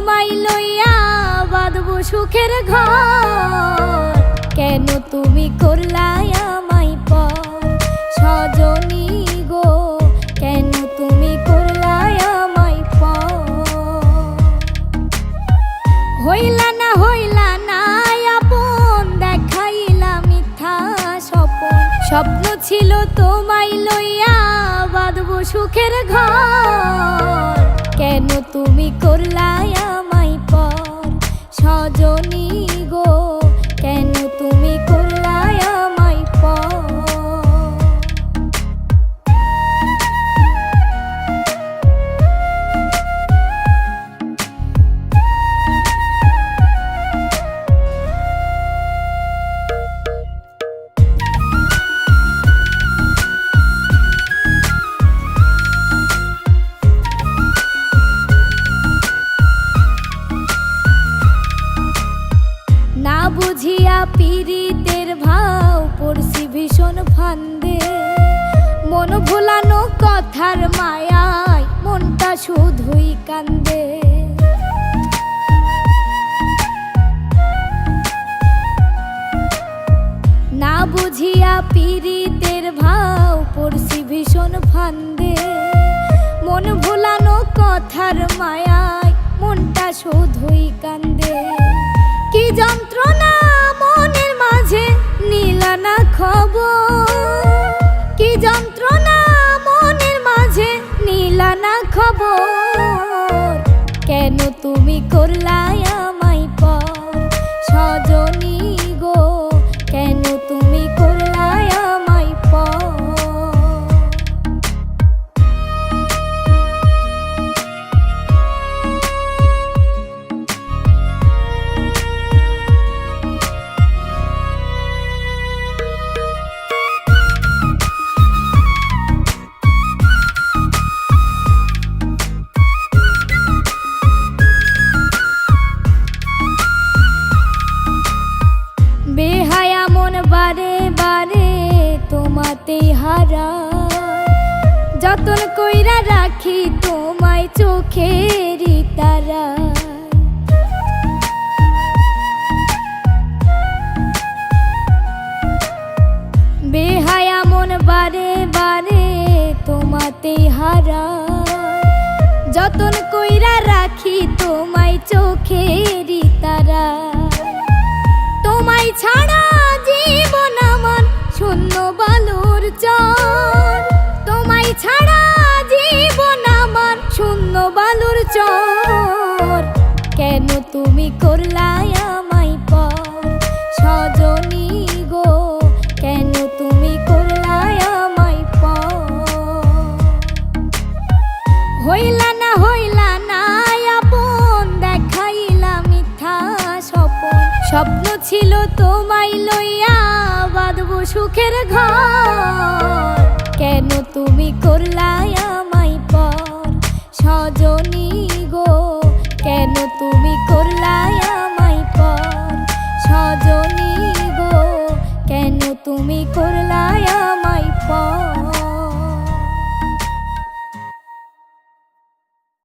তোমায় লইয়া বাঁধবো সুখের ঘর, কেন তুমি করলাই আমায় পর? সজনী গো কেন তুমি করলাই আমায় পর? হইলা না আপন, দেখাইলা মিথ্যা স্বপন। স্বপ্ন ছিল তোমায় লইয়া বাঁধবো সুখের ঘর, কেন তুমি করলাই আমায় পর? সজনী গো কেন তুমি করলাই আমায় পর? না বুঝিয়া পীড়িতের ভাও পড়ছি ভীষণ ফান্দে, মন ভোলানো কথার মায়ায় মনটা শুধুই কান্দে। না বুঝিয়া পীড়িতের ভাও পড়ছি ভীষণ ফান্দে, মন ভোলানো কথার মায়ায় মনটা শুধুই কান্দে। কি যন্ত্রণা মনের মাঝে নিলা না খবর, কি যন্ত্রণা মনের মাঝে নিলা না খবর, কেন তুমি করলাই আমায় পর? সজনী গো কেন তুমি করলাই আমায় পর? বেহায়া মন বারে বারে তোমাতেই হারায়, যতন কইরা রাখি তোমায় চোখেরই তারায়। বেহায়া মন বারে বারে তোমাতেই হারায়, যতন কইরা রাখি তোমায় চোখেরই তারায়। তোমায় ছাড়া জীবন আমার শূন্য বালুর চর, তোমায় ছাড়া জীবন আমার শূন্য বালুর চর, কেন তুমি করলাই আমায় পর? সজনী গো কেন তুমি করলাই আমায় পর? হইলা না আপন, দেখাইলা মিথ্যা স্বপন। স্বপ্ন ছিল তোমায় লইয়া বাঁধবো সুখের ঘর, কেন তুমি করলাই আমায় পর? সজনী গো কেন তুমি করলাই আমায় পর? সজনী গো কেন তুমি করলাই